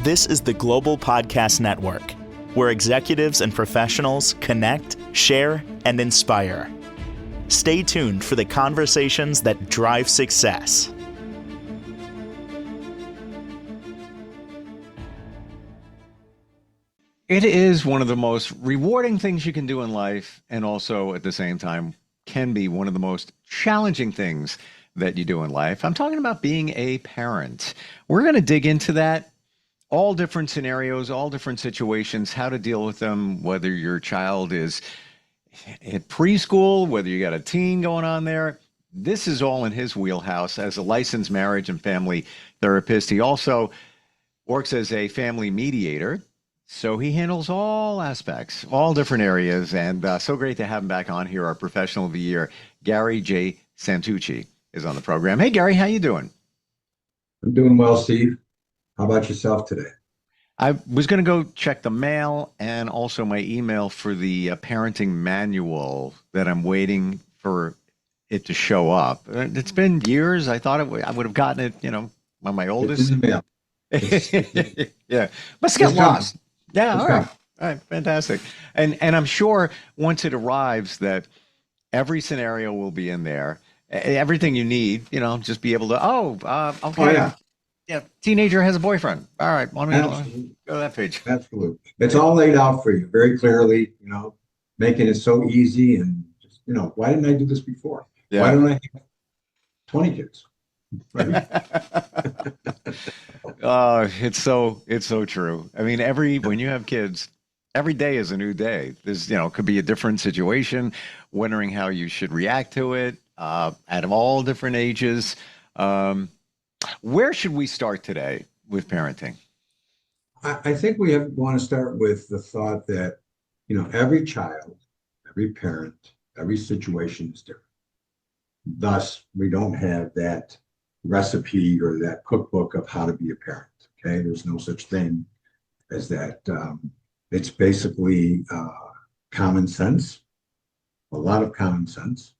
This is the Global Podcast Network, where executives and professionals connect, share, and inspire. Stay tuned for the conversations that drive success. It is one of the most rewarding things you can do in life, and also at the same time can be one of the most challenging things that you do in life. I'm talking about being a parent. We're going to dig into that. All different scenarios, all different situations, how to deal with them, whether your child is at preschool, whether you got a teen going on there. This is all in his wheelhouse as a licensed marriage and family therapist. He also works as a family mediator. So he handles all aspects, all different areas. And so great to have him back on here. Our professional of the year, Gary J. Santucci, is on the program. Hey, Gary, how you doing? I'm doing well, Steve. How about yourself today? I was going to go check the mail and also my email for the parenting manual that I'm waiting for it to show up. It's been years. I thought I would have gotten it, on my oldest. It's in the mail. Yeah, must get lost. Yeah, It's all coming. right, fantastic. And I'm sure once it arrives that every scenario will be in there. Everything you need, just be able to, okay. Oh, yeah. Yeah, teenager has a boyfriend. All right, why don't we Absolutely. go to that page? Absolutely. It's all laid out for you very clearly, making it so easy and just, why didn't I do this before? Yeah. Why don't I have 20 kids? Right? It's so true. I mean, when you have kids, every day is a new day. There's, could be a different situation, wondering how you should react to it, out of all different ages. Where should we start today with parenting? I think want to start with the thought that, every child, every parent, every situation is different. Thus, we don't have that recipe or that cookbook of how to be a parent. Okay, there's no such thing as that. It's basically common sense, a lot of common sense.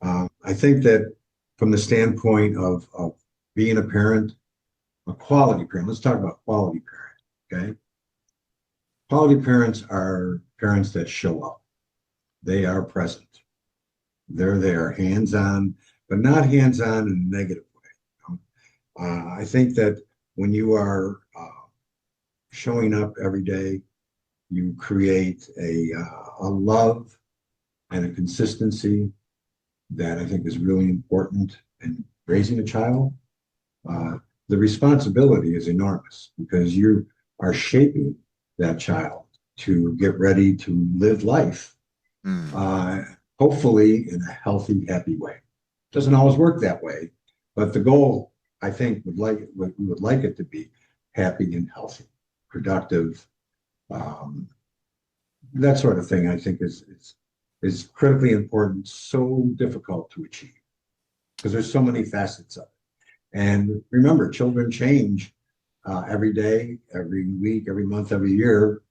I think that from the standpoint of being a parent, a quality parent, let's talk about quality parent, okay? Quality parents are parents that show up. They are present. They're there, hands-on, but not hands-on in a negative way. I think that when you are showing up every day, you create a love and a consistency that I think is really important in raising a child. The responsibility is enormous because you are shaping that child to get ready to live life, hopefully in a healthy, happy way. Doesn't always work that way, but the goal, I think, we would like it to be happy and healthy, productive, that sort of thing. I think is critically important, so difficult to achieve because there's so many facets of it. And remember, children change every day, every week, every month, every year,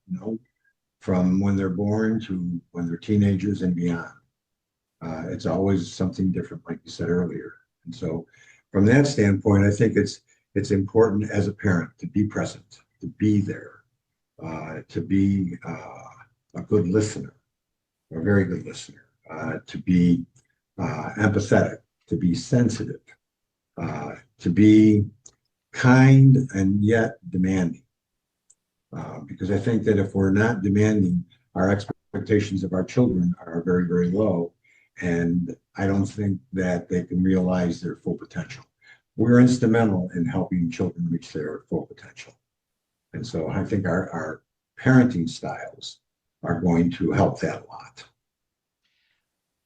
from when they're born to when they're teenagers and beyond. It's always something different, like you said earlier. And so from that standpoint, I think it's important as a parent to be present, to be there, to be a good listener, a very good listener, to be empathetic, to be sensitive, to be kind and yet demanding. Because I think that if we're not demanding, our expectations of our children are very, very low. And I don't think that they can realize their full potential. We're instrumental in helping children reach their full potential. And so I think our parenting styles are going to help that a lot.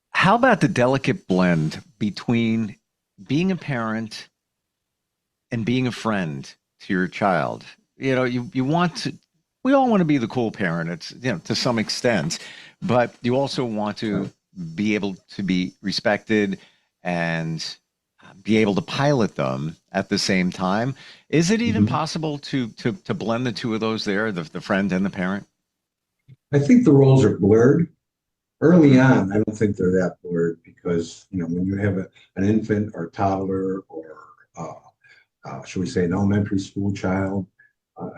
How about the delicate blend between being a parent and being a friend to your child? You want to, we all want to be the cool parent, it's, to some extent, but you also want to be able to be respected and be able to pilot them at the same time. Is it even possible to blend the two of those there, the friend and the parent? I think the roles are blurred. Early on, I don't think they're that blurred because, when you have an infant or toddler or, should we say, an elementary school child, uh,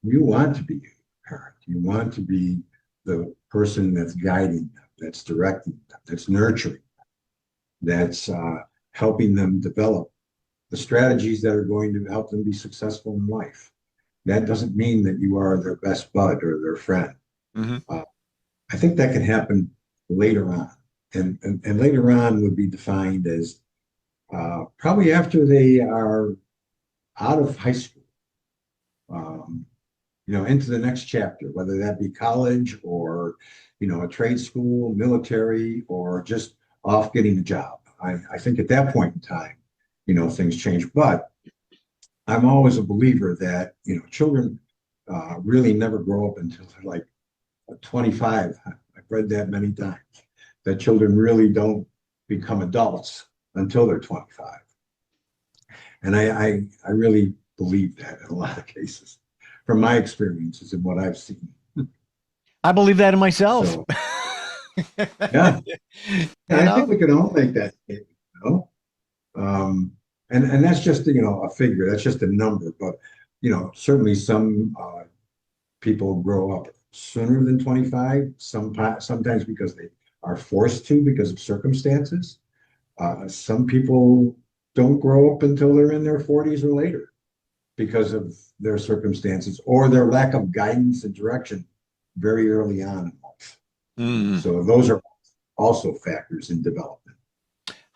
you want to be a parent. You want to be the person that's guiding them, that's directing them, that's nurturing, that's helping them develop the strategies that are going to help them be successful in life. That doesn't mean that you are their best bud or their friend. Hmm. I think that can happen later on. And later on would be defined as probably after they are out of high school, um, into the next chapter, whether that be college or, a trade school, military, or just off getting a job. I think at that point in time, things change. But I'm always a believer that, children really never grow up until they're like 25. I've read that many times, that children really don't become adults until they're 25. And I really believe that in a lot of cases from my experiences and what I've seen. I believe that in myself. So, yeah, You I think know? we can all make that statement, you know? And that's just, a figure, that's just a number, but, certainly some people grow up sooner than 25, sometimes because they are forced to because of circumstances. Some people don't grow up until they're in their 40s or later because of their circumstances or their lack of guidance and direction very early on in life. Mm. So those are also factors in development.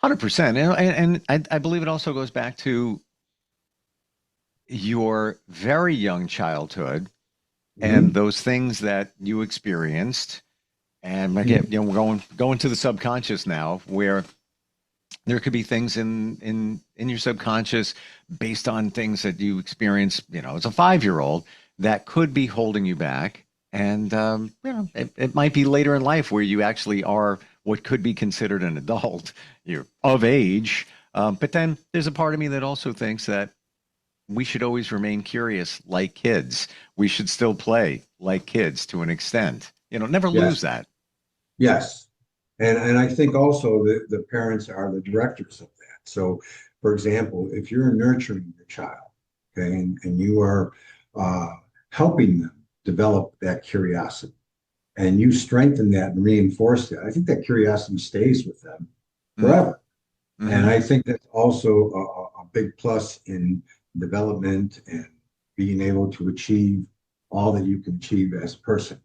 100%. And I believe it also goes back to your very young childhood and Mhm. those things that you experienced. And again, Mhm. we're going to the subconscious now, where there could be things in your subconscious based on things that you experienced, as a 5-year old that could be holding you back. And it might be later in life where you actually are what could be considered an adult. You're of age, but then there's a part of me that also thinks that we should always remain curious like kids. We should still play like kids to an extent. Never lose Yes, that. yes. And I think also that the parents are the directors of that. So, for example, if you're nurturing your child, okay, and you are uh, helping them develop that curiosity, and you strengthen that and reinforce that, I think that curiosity stays with them Mm, forever. And hmm. I think that's also a big plus in development and being able to achieve all that you can achieve as a person.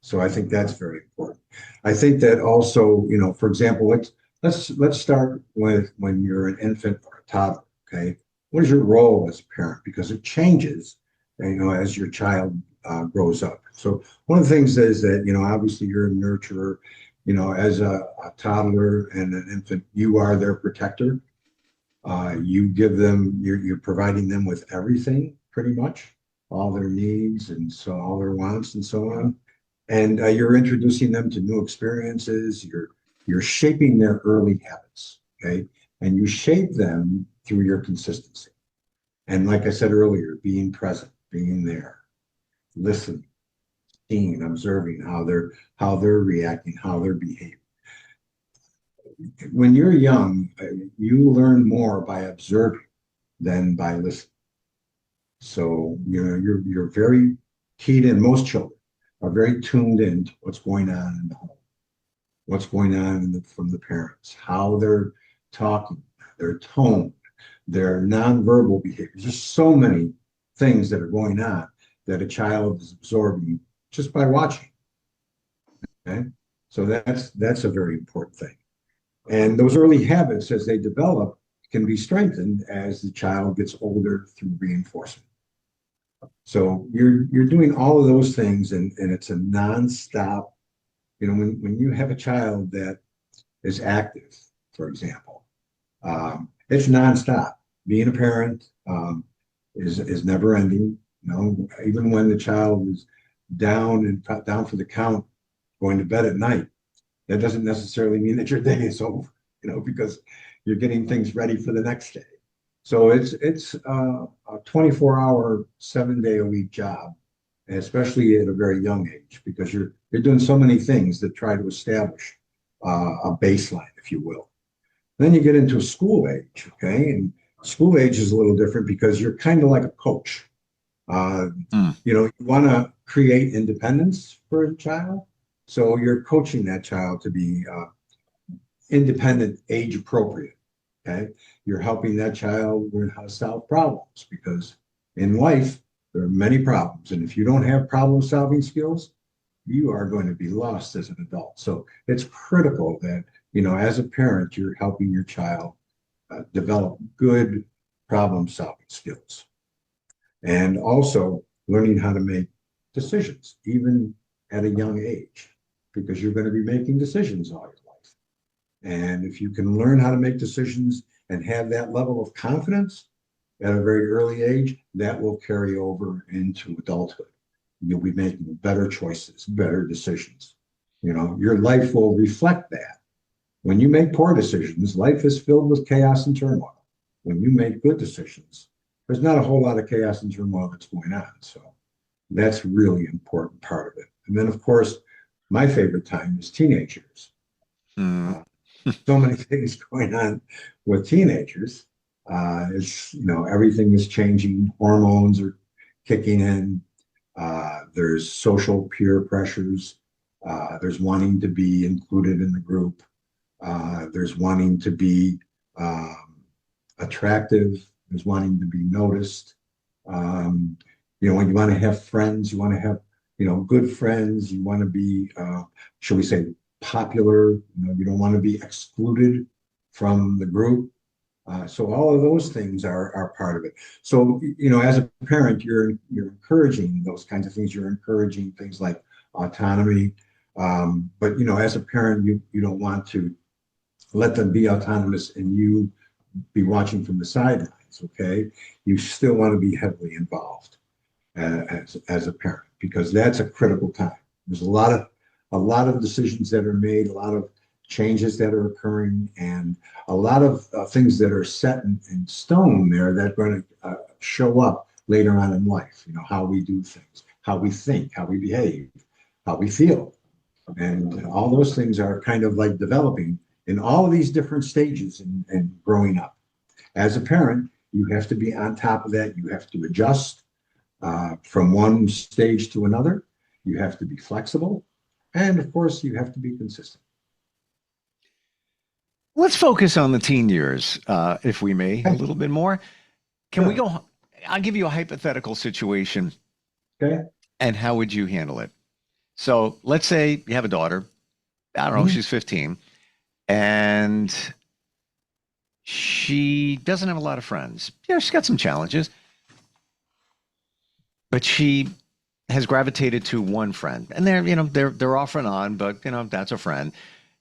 So I think that's very important. I think that also, for example, let's start with when you're an infant or a toddler. Okay, what is your role as a parent? Because it changes, as your child grows up. So one of the things is that obviously you're a nurturer. As a toddler and an infant, you are their protector. You give them, you're providing them with everything, pretty much, all their needs and so all their wants and so on. And you're introducing them to new experiences. You're shaping their early habits, okay? And you shape them through your consistency. And like I said earlier, being present, being there, listening, seeing, observing how they're reacting, how they're behaving. When you're young, you learn more by observing than by listening. So you're very keyed in. Most children are very tuned in to what's going on in the home, what's going on from the parents, how they're talking, their tone, their nonverbal behaviors. There's so many things that are going on that a child is absorbing just by watching. Okay, so that's a very important thing. And those early habits, as they develop, can be strengthened as the child gets older through reinforcement. So you're doing all of those things, and it's a nonstop. When you have a child that is active, for example, it's nonstop. Being a parent is never ending. Even when the child is down for the count, going to bed at night, that doesn't necessarily mean that your day is over. Because you're getting things ready for the next day. So it's a 24-hour, 7-day a week job, especially at a very young age, because you're doing so many things that try to establish a baseline, if you will. Then you get into school age, okay? And school age is a little different because you're kind of like a coach. Uh, Mm. you want to create independence for a child. So you're coaching that child to be independent, age appropriate. Okay. You're helping that child learn how to solve problems because in life, there are many problems. And if you don't have problem solving skills, you are going to be lost as an adult. So it's critical that, as a parent, you're helping your child develop good problem solving skills and also learning how to make decisions, even at a young age, because you're going to be making decisions all your life. And if you can learn how to make decisions and have that level of confidence at a very early age, that will carry over into adulthood. You'll be making better choices, better decisions. Your life will reflect that. When you make poor decisions, life is filled with chaos and turmoil. When you make good decisions, there's not a whole lot of chaos and turmoil that's going on. So that's really an important part of it. And then, of course, my favorite time is teenage years. Mm. Uh, so many things going on with teenagers. Everything is changing. Hormones are kicking in. There's social peer pressures. There's wanting to be included in the group. There's wanting to be attractive. There's wanting to be noticed. Um, when you want to have friends, you want to have, good friends. You want to be, shall we say, popular. You don't want to be excluded from the group. So all of those things are part of it. So, as a parent, you're encouraging those kinds of things. You're encouraging things like autonomy. But, as a parent, you don't want to let them be autonomous and you be watching from the sidelines, okay? You still want to be heavily involved as a parent because that's a critical time. There's a lot of decisions that are made, a lot of changes that are occurring, and a lot of things that are set in stone there that are going to show up later on in life. How we do things, how we think, how we behave, how we feel. And all those things are kind of like developing in all of these different stages and growing up. As a parent, you have to be on top of that. You have to adjust from one stage to another. You have to be flexible. And of course, you have to be consistent. Let's focus on the teen years, if we may, a Okay. little bit more. Can we Sure. go? I'll give you a hypothetical situation, Okay. and how would you handle it? So let's say you have a daughter. I don't know, Mhm. she's 15, and she doesn't have a lot of friends. She's got some challenges, but she has gravitated to one friend, and they're off and on, but that's a friend.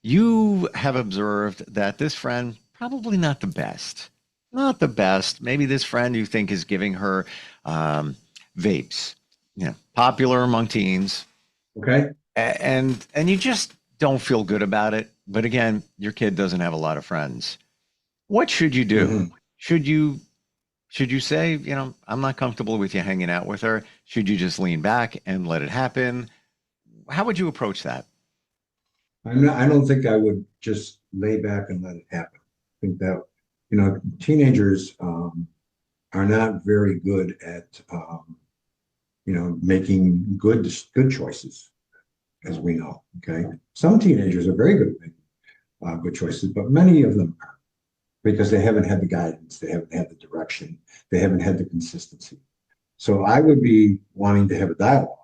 You have observed that this friend probably not the best, not the best. Maybe this friend you think is giving her um, vapes, popular among teens, Okay. and you just don't feel good about it. But again, your kid doesn't have a lot of friends. What should you do? Mhm. Should you should you say, I'm not comfortable with you hanging out with her? Should you just lean back and let it happen? How would you approach that? I don't think I would just lay back and let it happen. I think that, teenagers are not very good at, making good choices, as we know. Okay. Some teenagers are very good at making good choices, but many of them aren't because they haven't had the guidance, they haven't had the direction, they haven't had the consistency. So I would be wanting to have a dialogue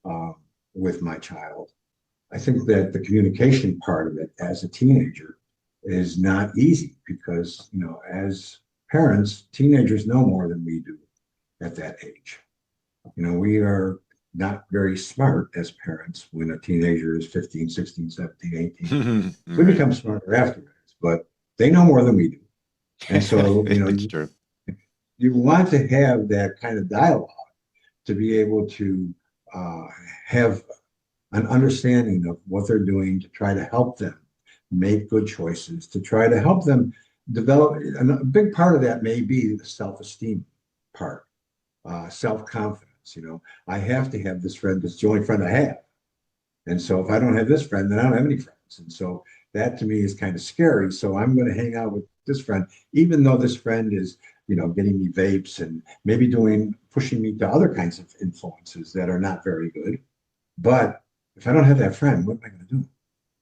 uh, with my child. I think that the communication part of it as a teenager is not easy because, as parents, teenagers know more than we do at that age. We are not very smart as parents when a teenager is 15, 16, 17, 18. We Right. become smarter afterwards, but they know more than we do. And so, It's true. you want to have that kind of dialogue to be able to uh, have an understanding of what they're doing to try to help them make good choices, to try to help them develop. And a big part of that may be the self-esteem part, self-confidence. I have to have this friend because it's the only friend I have. And so if I don't have this friend, then I don't have any friends. And so that to me is kind of scary. So I'm going to hang out with this friend, even though this friend is, getting me vapes and maybe pushing me to other kinds of influences that are not very good. But if I don't have that friend, what am I going to do?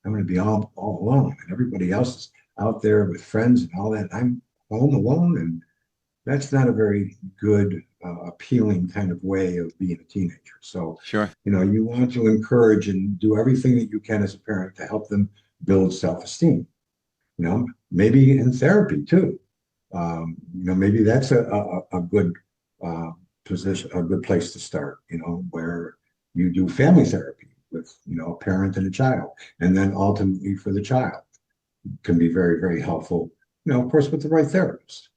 I'm going to be all alone, and everybody else is out there with friends and all that. I'm home alone, and that's not a very good, appealing kind of way of being a teenager. So, Sure. you want to encourage and do everything that you can as a parent to help them build self-esteem. Maybe in therapy too. Maybe that's a good position, a good place to start, where you do family therapy with, a parent and a child, and then ultimately for the child can be very, very helpful, of course, with the right therapist.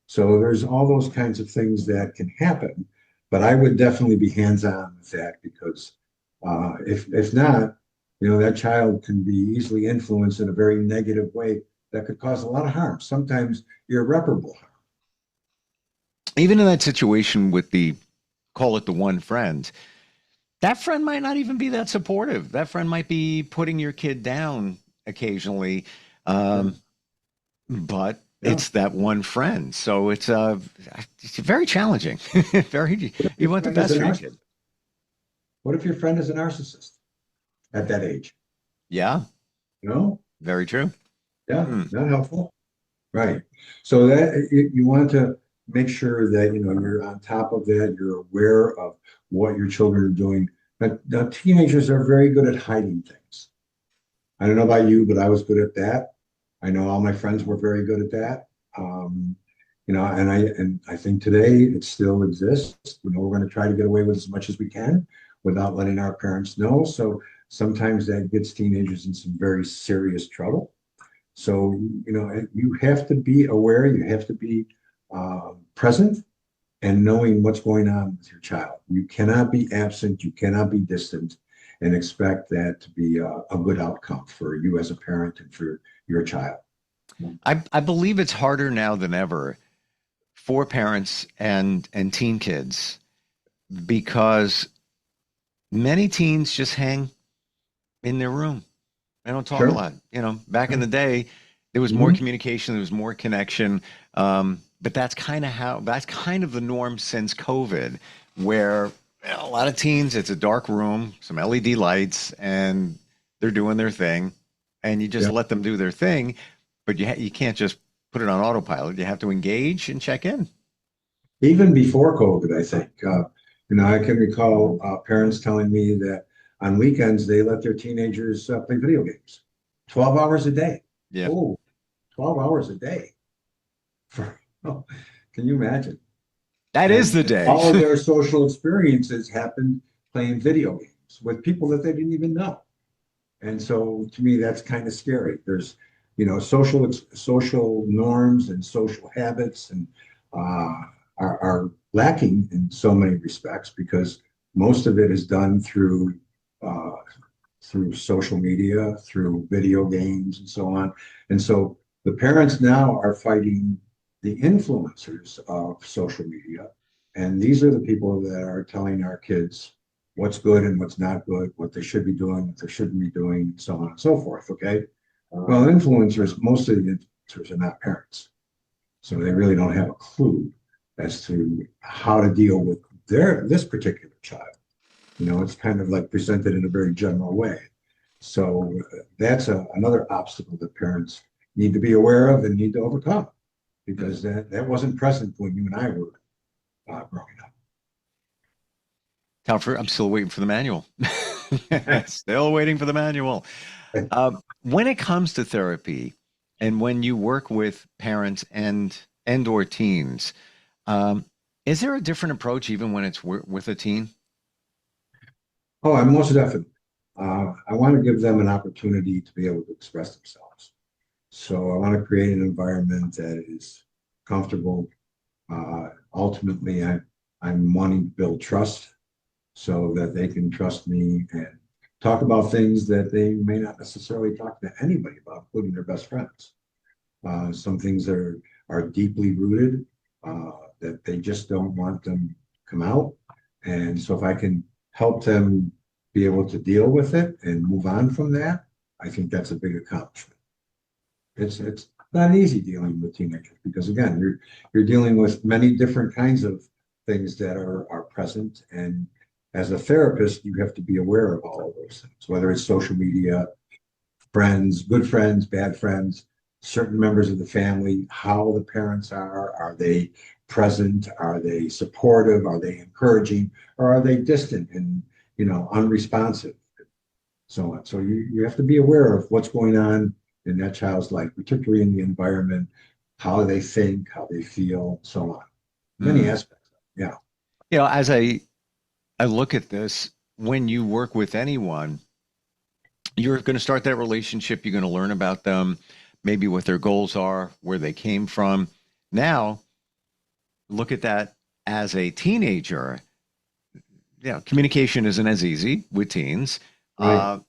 So there's all those kinds of things that can happen, but I would definitely be hands-on with that because if not, that child can be easily influenced in a very negative way that could cause a lot of harm, sometimes irreparable harm. Even in that situation with call it the one friend, that friend might not even be that supportive. That friend might be putting your kid down occasionally, but Yeah. it's that one friend. So it's very challenging. You want the best for your kid. What if your friend is a narcissist at that age? Yeah, very true. Yeah, not helpful. Right. So that you want to make sure that you're on top of that. You're aware of what your children are doing. Now teenagers are very good at hiding things. I don't know about you, but I was good at that. I know all my friends were very good at that. And I think today it still exists. We're going to try to get away with as much as we can without letting our parents know. So sometimes that gets teenagers in some very serious trouble. So, you have to be aware, you have to be present and knowing what's going on with your child. You cannot be absent, you cannot be distant and expect that to be a good outcome for you as a parent and for your child. I believe it's harder now than ever for parents and teen kids because many teens just hang in their room. They don't talk a lot. Back in the day, there was more communication, there was more connection. But that's kind of the norm since COVID, where a lot of teens, it's a dark room, some LED lights, and they're doing their thing, and you just let them do their thing. But you can't just put it on autopilot. You have to engage and check in. Even before COVID, I think, I can recall parents telling me that on weekends they let their teenagers play video games, 12 hours a day. Yeah. Oh, 12 hours a day. Can you imagine? That is the day. All of their social experiences happened playing video games with people that they didn't even know. And so to me, that's kind of scary. There's, social norms and social habits and are lacking in so many respects because most of it is done through social media, through video games and so on. And so the parents now are fighting the influencers of social media. And these are the people that are telling our kids what's good and what's not good, what they should be doing, what they shouldn't be doing, and so on and so forth. Okay. Well, most of the influencers are not parents. So they really don't have a clue as to how to deal with this particular child. It's kind of like presented in a very general way. So that's another obstacle that parents need to be aware of and need to overcome because that wasn't present when you and I were growing up. I'm still waiting for the manual. Still waiting for the manual. When it comes to therapy and when you work with parents and or teens, is there a different approach even when it's with a teen? Oh, I'm most definitely. I want to give them an opportunity to be able to express themselves. So I want to create an environment that is comfortable. Ultimately, I'm wanting to build trust so that they can trust me and talk about things that they may not necessarily talk to anybody about, including their best friends. Some things that are deeply rooted that they just don't want them to come out. And so if I can help them be able to deal with it and move on from that, I think that's a big accomplishment. It's not easy dealing with teenagers because again, you're dealing with many different kinds of things that are present. And as a therapist, you have to be aware of all of those things, whether it's social media, friends, good friends, bad friends, certain members of the family, how the parents are. Are they present? Are they supportive? Are they encouraging? Or are they distant and, unresponsive? So on. So you have to be aware of what's going on in that child's life, particularly in the environment, how they think, how they feel, so on. Many Mm. aspects. Yeah. As I look at this, when you work with anyone, you're going to start that relationship. You're going to learn about them, maybe what their goals are, where they came from. Now, look at that as a teenager. Communication isn't as easy with teens. Right.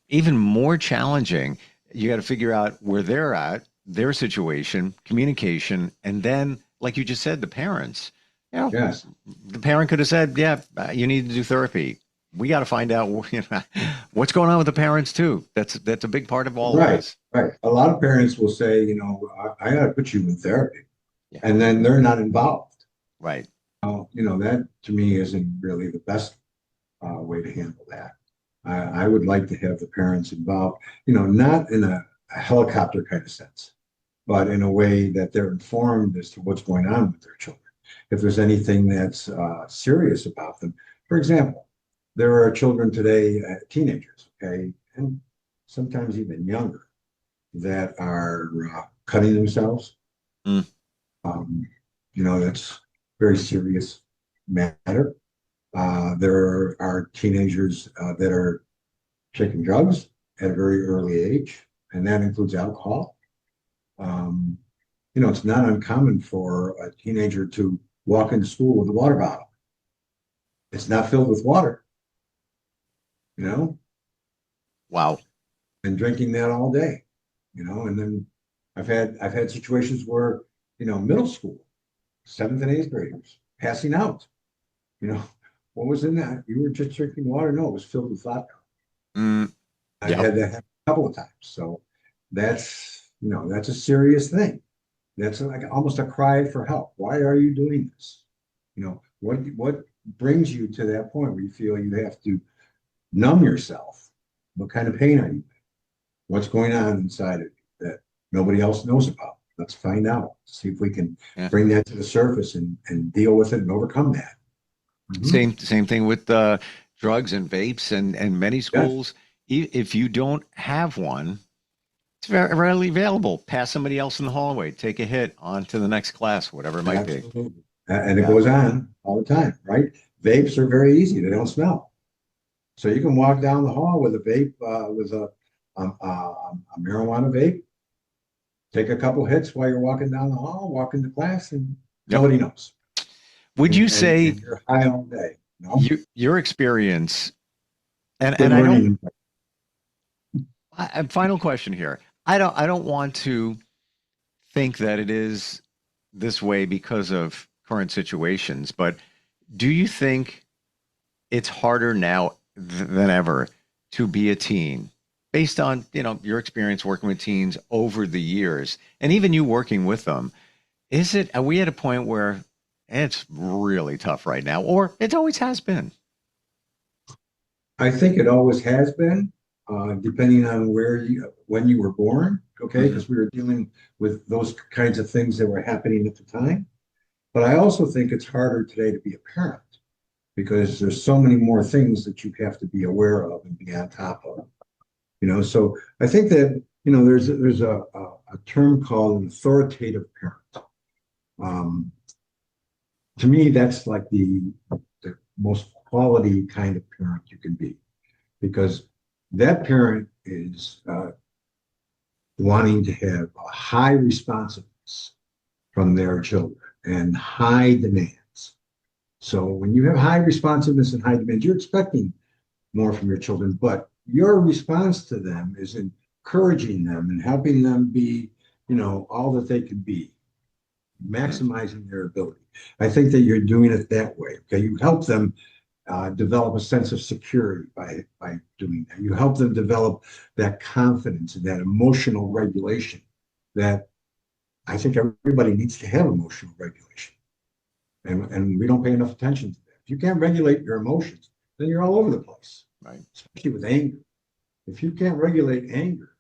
Even more challenging. You got to figure out where they're at, their situation, communication, and then, like you just said, the parents. Yes. The parent could have said, "Yeah, you need to do therapy." We got to find out, what's going on with the parents too. That's a big part of all of Right. this. Right. A lot of parents will say, I got to put you in therapy, Yeah. and then they're not involved. Right. That to me isn't really the best way to handle that. I would like to have the parents involved, not in a helicopter kind of sense, but in a way that they're informed as to what's going on with their children. If there's anything that's serious about them. For example, there are children today, teenagers, okay, and sometimes even younger, that are cutting themselves. Mm. That's very serious matter. There are teenagers that are taking drugs at a very early age, and that includes alcohol. Um, it's not uncommon for a teenager to walk into school with a water bottle. It's not filled with water, you know, Wow. and drinking that all day, and then I've had situations where, middle school, seventh and eighth graders passing out, you know, what was in that? You were just drinking water? No, it was filled with vodka. Mm. I've Yep. had that happen a couple of times. So that's a serious thing. That's like almost a cry for help. Why are you doing this? What brings you to that point where you feel you have to numb yourself? What kind of pain are you in? What's going on inside of you that nobody else knows about? Let's find out. See if we can Yeah. bring that to the surface and deal with it and overcome that. Mhm. Same thing with drugs and vapes and many Yes, schools. If you don't have one, it's very readily available. Pass somebody else in the hallway. Take a hit on to the next class, whatever it might be. absolutely. And it Yeah. goes on all the time, right? Vapes are very easy. They don't smell. So you can walk down the hall with a vape, with a marijuana vape, take a couple hits while you're walking down the hall, walk into class, and Yep. nobody knows. Would you And say you're high all day. your experience, and Good I don't, learning. final question here. I don't want to think that it is this way because of current situations, but do you think it's harder now than ever to be a teen based on, your experience working with teens over the years and even you working with them? Are we at a point where it's really tough right now, or it always has been? I think it always has been, depending on when you were born, okay, Hmm. because we were dealing with those kinds of things that were happening at the time. But I also think it's harder today to be a parent because there's so many more things that you have to be aware of and be on top of. So I think that, there's a term called an authoritative parent. Um, to me, that's like the most quality kind of parent you can be because that parent is wanting to have a high responsiveness from their children and high demands. So when you have high responsiveness and high demands, you're expecting more from your children, but your response to them is encouraging them and helping them be, all that they can be, maximizing their ability. I think that you're doing it that way. Okay, you help them develop a sense of security by doing that. You help them develop that confidence and that emotional regulation that I think everybody needs to have emotional regulation. And we don't pay enough attention to that. If you can't regulate your emotions, then you're all over the place, Right. especially with anger. If you can't regulate anger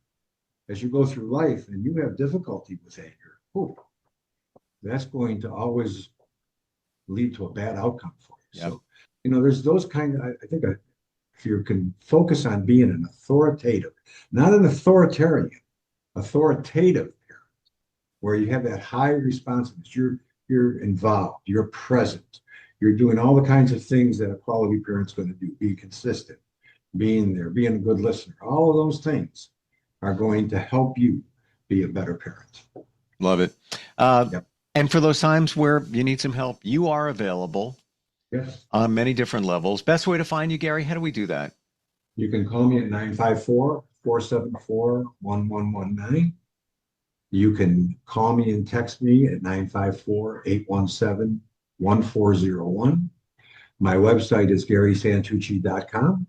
as you go through life and you have difficulty with anger, that's going to always lead to a bad outcome for you. Yep. So, there's those kind of, I think if you can focus on being an authoritative, not an authoritarian, authoritative parent, where you have that high responsiveness, you're involved, you're present, you're doing all the kinds of things that a quality parent's going to do, be consistent, being there, being a good listener, all of those things are going to help you be a better parent. Love it. Yep. And for those times where you need some help, you are available. Yes. On many different levels. Best way to find you, Gary? How do we do that? You can call me at 954-474-1119. You can call me and text me at 954-817-1401. My website is GarySantucci.com.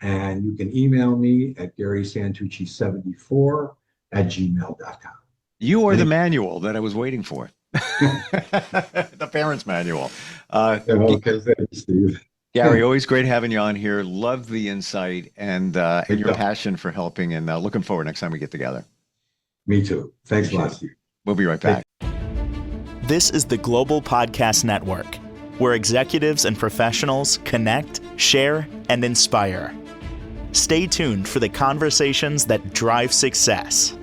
And you can email me at GarySantucci74@gmail.com. You are the manual that I was waiting for. The parents manual. Okay, thanks, Steve. Gary, always great having you on here. Love the insight and your passion for helping, and looking forward next time we get together. Me too. Thanks a lot, Steve. We'll be right back. This is the Global Podcast Network, where executives and professionals connect, share, and inspire. Stay tuned for the conversations that drive success.